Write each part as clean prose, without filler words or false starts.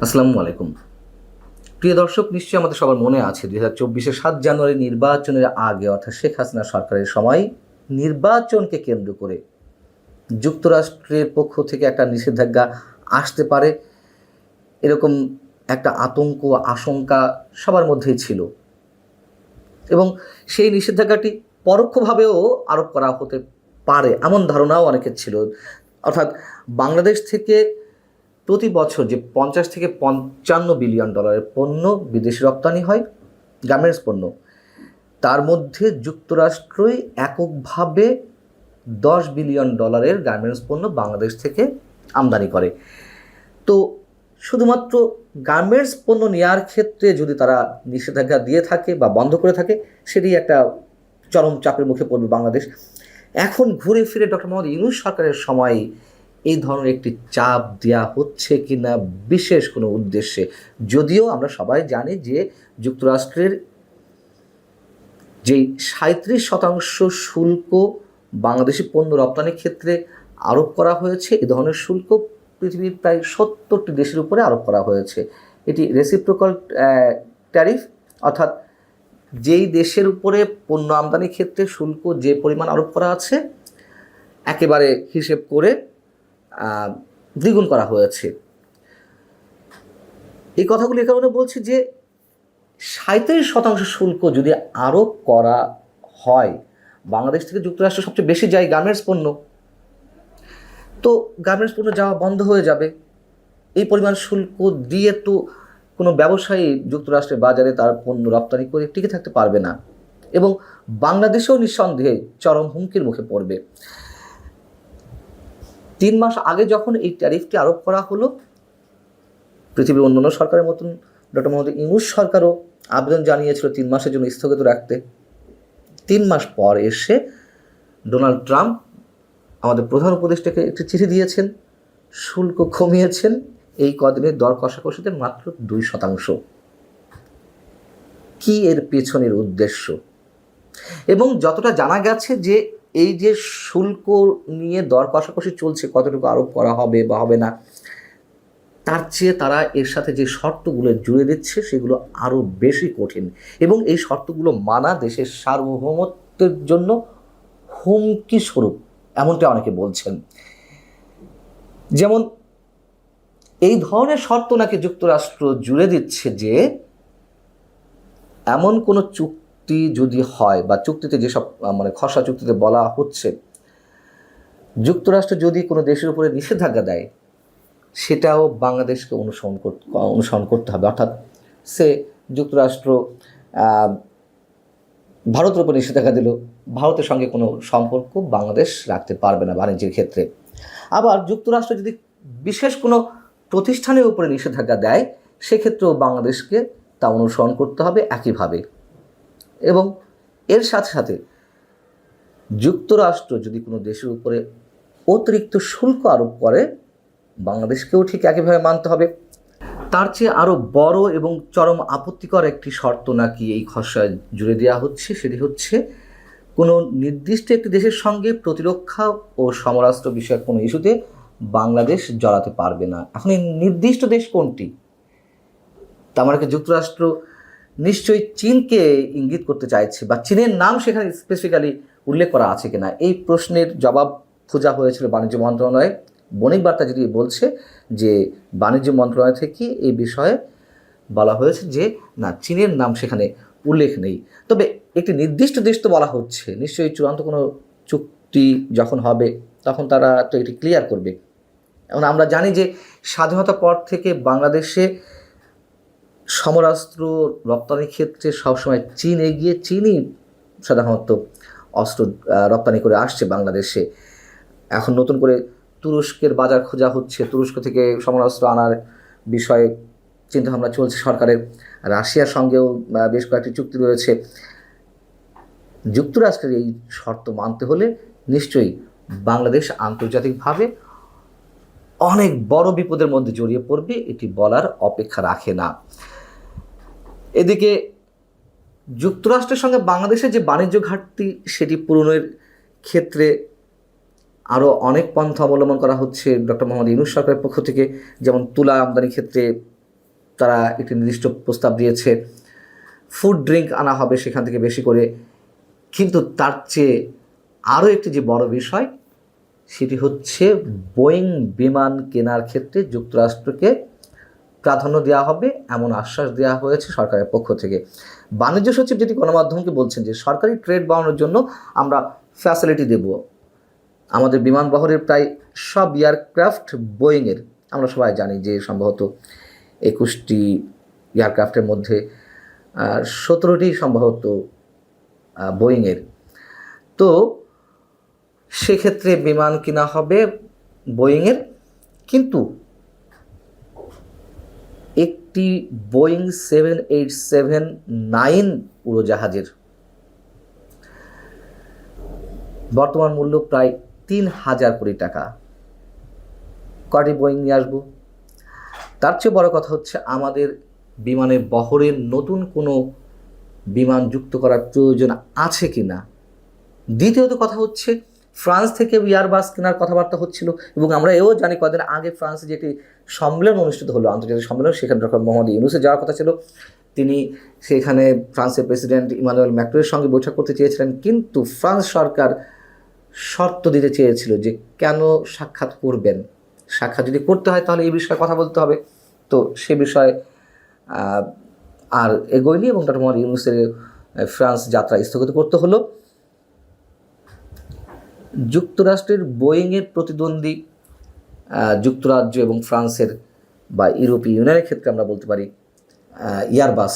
আসসালামু আলাইকুম। প্রিয় দর্শক, নিশ্চয়ই আমাদের সবার মনে আছে 2024-এর 7 জানুয়ারি নির্বাচনের আগে অর্থাৎ শেখ হাসিনা সরকারের সময় নির্বাচনকে কেন্দ্র করে যুক্তরাষ্ট্রের পক্ষ থেকে একটা নিষেধাজ্ঞা আসতে পারে এরকম একটা আতঙ্ক আশঙ্কা সবার মধ্যেই ছিল এবং সেই নিষেধাজ্ঞাটি পরোক্ষভাবেও আরোপ করা হতে পারে এমন ধারণাও অনেকের ছিল। অর্থাৎ বাংলাদেশ থেকে প্রতি বছর যে 50 থেকে 55 বিলিয়ন ডলারের পণ্য বিদেশে রপ্তানি হয়, গার্মেন্টস পণ্য, তার মধ্যে যুক্তরাষ্ট্রই এককভাবে 10 বিলিয়ন ডলারের গার্মেন্টস পণ্য বাংলাদেশ থেকে আমদানি করে। তো শুধুমাত্র গার্মেন্টস পণ্য নেওয়ার ক্ষেত্রে যদি তারা নিষেধাজ্ঞা দিয়ে থাকে বা বন্ধ করে থাকে, সেটি একটা চরম চাপের মুখে পড়বে বাংলাদেশ। এখন ঘুরে ফিরে ডক্টর মোহাম্মদ ইউনূস সরকারের সময় এই ধরনের একটি চাপ দেওয়া হচ্ছে কিনা বিশেষ কোনো উদ্দেশ্যে, যদিও আমরা সবাই জানি যে যুক্তরাষ্ট্রের যেই 37% শুল্ক বাংলাদেশি পণ্য রপ্তানির ক্ষেত্রে আরোপ করা হয়েছে, এ ধরনের শুল্ক পৃথিবীর প্রায় 70টি দেশের উপরে আরোপ করা হয়েছে। এটি রেসিপ্রোকাল ট্যারিফ, অর্থাৎ যেই দেশের উপরে পণ্য আমদানির ক্ষেত্রে শুল্ক যে পরিমাণ আরোপ করা আছে একেবারে হিসেব করে দ্বিগুণ করা হয়েছে। এই কথাগুলি এ কারণে বলছি যে 37% শুল্ক যদি আরোপ করা হয়, বাংলাদেশ থেকে যুক্তরাষ্ট্র সবচেয়ে বেশি যায় গার্মেন্টস পণ্য, তো গার্মেন্টস পণ্য যাওয়া বন্ধ হয়ে যাবে। এই পরিমাণ শুল্ক দিয়ে তো কোনো ব্যবসায়ী যুক্তরাষ্ট্রের বাজারে তার পণ্য রপ্তানি করে টিকে থাকতে পারবে না এবং বাংলাদেশেও নিঃসন্দেহে চরম হুমকির মুখে পড়বে। 3 মাস আগে যখন এই ট্যারিফটি আরোপ করা হলো, পৃথিবীর অন্যান্য সরকারের মতন ডক্টর মোহাম্মদ ইউনূস সরকারও আবেদন জানিয়েছিল 3 মাসের জন্য স্থগিত রাখতে। 3 মাস পর এসে ডোনাল্ড ট্রাম্প আমাদের প্রধান উপদেষ্টাকে একটি চিঠি দিয়েছেন, শুল্ক কমিয়েছেন এই কদিনের দর কষাকষিতে মাত্র 2%। কি এর পেছনের উদ্দেশ্য? এবং যতটা জানা গেছে যে এই যে শুল্ক নিয়ে দর কষাকষি চলছে, কতটুকু আরোপ করা হবে বা হবে না, তার চেয়ে তারা এর সাথে যে শর্তগুলো জুড়ে দিচ্ছে সেগুলো আরও বেশি কঠিন এবং এই শর্তগুলো মানা দেশের সার্বভৌমত্বের জন্য হুমকি স্বরূপ, এমনটা অনেকে বলছেন। যেমন এই ধরনের শর্ত নাকি যুক্তরাষ্ট্র জুড়ে দিচ্ছে যে এমন কোনো চুক্তি যদি হয় বা চুক্তিতে যেসব খসড়া চুক্তিতে বলা হচ্ছে, যুক্তরাষ্ট্র যদি কোনো দেশের উপরে নিষেধাজ্ঞা দেয় সেটাও বাংলাদেশকে অনুসরণ করতে হবে। অর্থাৎ যুক্তরাষ্ট্র ভারতের উপর নিষেধাজ্ঞা দিল, ভারতের সঙ্গে কোনো সম্পর্ক বাংলাদেশ রাখতে পারবে না বাণিজ্যের ক্ষেত্রে। আবার যুক্তরাষ্ট্র যদি বিশেষ কোনো প্রতিষ্ঠানের উপরে নিষেধাজ্ঞা দেয়, সেক্ষেত্রেও বাংলাদেশকে তা অনুসরণ করতে হবে একইভাবে। এবং এর সাথে সাথে যুক্তরাষ্ট্র যদি কোনো দেশের উপরে অতিরিক্ত শুল্ক আরোপ করে, বাংলাদেশকেও ঠিক একইভাবে মানতে হবে। তার চেয়ে আরও বড় এবং চরম আপত্তিকর একটি শর্ত নাকি এই খসড়ায় জুড়ে দেওয়া হচ্ছে, সেটি হচ্ছে কোনো নির্দিষ্ট একটি দেশের সঙ্গে প্রতিরক্ষা ও সমরাস্ত্র বিষয়ক কোনো ইস্যুতে বাংলাদেশ জড়াতে পারবে না। এখন এই নির্দিষ্ট দেশ কোনটি? তার মানে যুক্তরাষ্ট্র নিশ্চয়ই চীনকে ইঙ্গিত করতে চাইছে, বা চীনের নাম সেখানে স্পেসিফিক্যালি উল্লেখ করা আছে কিনা, এই প্রশ্নের জবাব খোঁজা হয়েছিল বাণিজ্য মন্ত্রণালয়ে। বণিক বার্তা যদি বলছে যে বাণিজ্য মন্ত্রণালয় থেকে এই বিষয়ে বলা হয়েছে যে না, চীনের নাম সেখানে উল্লেখ নেই। তবে একটি নির্দিষ্ট দেশ তো বলা হচ্ছে, নিশ্চয়ই চূড়ান্ত কোনো চুক্তি যখন হবে তখন তারা তো এটি ক্লিয়ার করবে। এখন আমরা জানি যে স্বাধীনতার পর থেকে বাংলাদেশে সমরাস্ত্র রপ্তানির ক্ষেত্রে সবসময় চীন এগিয়ে, চীনই সাধারণত অস্ত্র রপ্তানি করে আসছে বাংলাদেশে। এখন নতুন করে তুরস্কের বাজার খোঁজা হচ্ছে, তুরস্ক থেকে সমরাস্ত্র আনার বিষয়ে চিন্তাভাবনা চলছে সরকারের। রাশিয়ার সঙ্গেও বেশ কয়েকটি চুক্তি রয়েছে। যুক্তরাষ্ট্রের এই শর্ত মানতে হলে নিশ্চয়ই বাংলাদেশ আন্তর্জাতিকভাবে অনেক বড় বিপদের মধ্যে জড়িয়ে পড়বে, এটি বলার অপেক্ষা রাখে না। এদিকে যুক্তরাষ্ট্রের সঙ্গে বাংলাদেশের যে বাণিজ্য ঘাটতি, সেটি পূরণের ক্ষেত্রে আরও অনেক পন্থা অবলম্বন করা হচ্ছে ডক্টর মোহাম্মদ ইউনূস সরকারের পক্ষ থেকে। যেমন তুলা আমদানির ক্ষেত্রে তারা একটি নির্দিষ্ট প্রস্তাব দিয়েছে, ফুড ড্রিঙ্ক আনা হবে সেখান থেকে বেশি করে। কিন্তু তার চেয়ে আরও একটি যে বড় বিষয়, সেটি হচ্ছে বোয়িং বিমান কেনার ক্ষেত্রে যুক্তরাষ্ট্রকে প্রাধান্য দেওয়া হবে এমন আশ্বাস দেওয়া হয়েছে সরকারের পক্ষ থেকে। বাণিজ্য সচিব যেটি গণমাধ্যমকে বলছেন যে সরকারি ট্রেড বাড়ানোর জন্য আমরা ফ্যাসিলিটি দেব। আমাদের বিমান বহরের প্রায় সব এয়ারক্রাফট বোয়িংয়ের, আমরা সবাই জানি যে সম্ভবত 21টি এয়ারক্রাফটের মধ্যে 17টি সম্ভবত বোয়িংয়ের। তো সেক্ষেত্রে বিমান কিনা হবে বোয়িংয়ের, কিন্তু একটি বোয়িং 787-9 উড়োজাহাজের বর্তমান মূল্য প্রায় 3,000 কোটি টাকা। কয়টি বোয়িং নিয়ে আসবো? তার চেয়ে বড় কথা হচ্ছে আমাদের বিমানের বহরের নতুন কোনো বিমান যুক্ত করার প্রয়োজন আছে কি না। দ্বিতীয়ত কথা হচ্ছে ফ্রান্স থেকে এয়ারবাস কেনার কথাবার্তা হচ্ছিল, এবং আমরা এও জানি কদিন আগে ফ্রান্সে যেটি সম্মেলন অনুষ্ঠিত হলো, আন্তর্জাতিক সম্মেলন, সেখানে ডক্টর মোহাম্মদ ইউনূসের যাওয়ার কথা ছিল। তিনি সেখানে ফ্রান্সের প্রেসিডেন্ট ইমানুয়েল ম্যাক্রনের সঙ্গে বৈঠক করতে চেয়েছিলেন, কিন্তু ফ্রান্স সরকার শর্ত দিতে চেয়েছিল যে কেন সাক্ষাৎ করবেন, সাক্ষাৎ যদি করতে হয় তাহলে এই বিষয়ে কথা বলতে হবে। তো সে বিষয়ে আর এগোয়নি এবং ডক্টর মোহাম্মদ ইউনূসের ফ্রান্স যাত্রা স্থগিত করতে হলো। যুক্তরাষ্ট্রের বোয়িংয়ের প্রতিদ্বন্দ্বী যুক্তরাজ্য এবং ফ্রান্সের বা ইউরোপীয় ইউনিয়নের ক্ষেত্রে আমরা বলতে পারি এয়ারবাস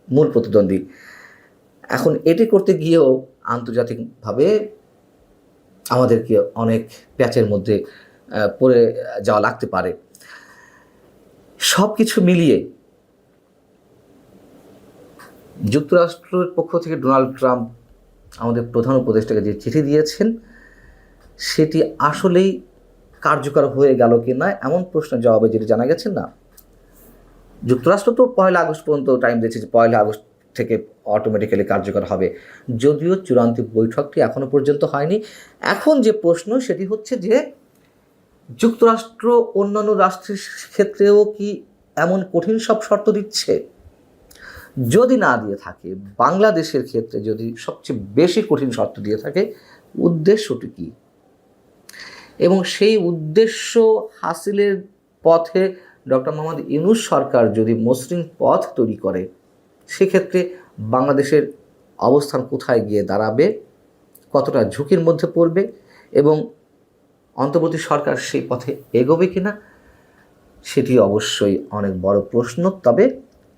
মূল প্রতিদ্বন্দ্বী। এখন এটি করতে গিয়েও আন্তর্জাতিকভাবে আমাদেরকে অনেক প্যাচের মধ্যে পড়ে যাওয়া লাগতে পারে। সব কিছু মিলিয়ে যুক্তরাষ্ট্রের পক্ষ থেকে ডোনাল্ড ট্রাম্প আমাদের প্রধান উপদেষ্টাকে যে চিঠি দিয়েছেন সেটি আসলেই কার্যকর হয়ে গেল কি না এমন প্রশ্নের জবাবে যেটি জানা গেছে না। যুক্তরাষ্ট্র তো 1 আগস্ট পর্যন্ত টাইম দিয়েছে যে 1 আগস্ট থেকে অটোমেটিক্যালি কার্যকর হবে, যদিও চূড়ান্ত বৈঠকটি এখনও পর্যন্ত হয়নি। এখন যে প্রশ্ন সেটি হচ্ছে যে যুক্তরাষ্ট্র অন্যান্য রাষ্ট্রের ক্ষেত্রেও কি এমন কঠিন সব শর্ত দিচ্ছে? যদি না দিয়ে থাকে, বাংলাদেশের ক্ষেত্রে যদি সবচেয়ে বেশি কঠিন শর্ত দিয়ে থাকে, উদ্দেশ্যটি কী? এবং সেই উদ্দেশ্য হাসিলের পথে ডক্টর মোহাম্মদ ইউনূস সরকার যদি মসৃণ পথ তৈরি করে, সেক্ষেত্রে বাংলাদেশের অবস্থান কোথায় গিয়ে দাঁড়াবে, কতটা ঝুঁকির মধ্যে পড়বে, এবং অন্তর্বর্তী সরকার সেই পথে এগোবে কিনা, সেটি অবশ্যই অনেক বড় প্রশ্ন। তবে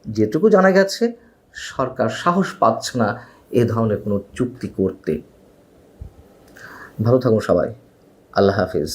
যেটুকু জানা গেছে, সরকার সাহস পাচ্ছে না এ ধরনের কোনো চুক্তি করতে। ভালো থাকুন সবাই। আল্লাহ হাফিজ।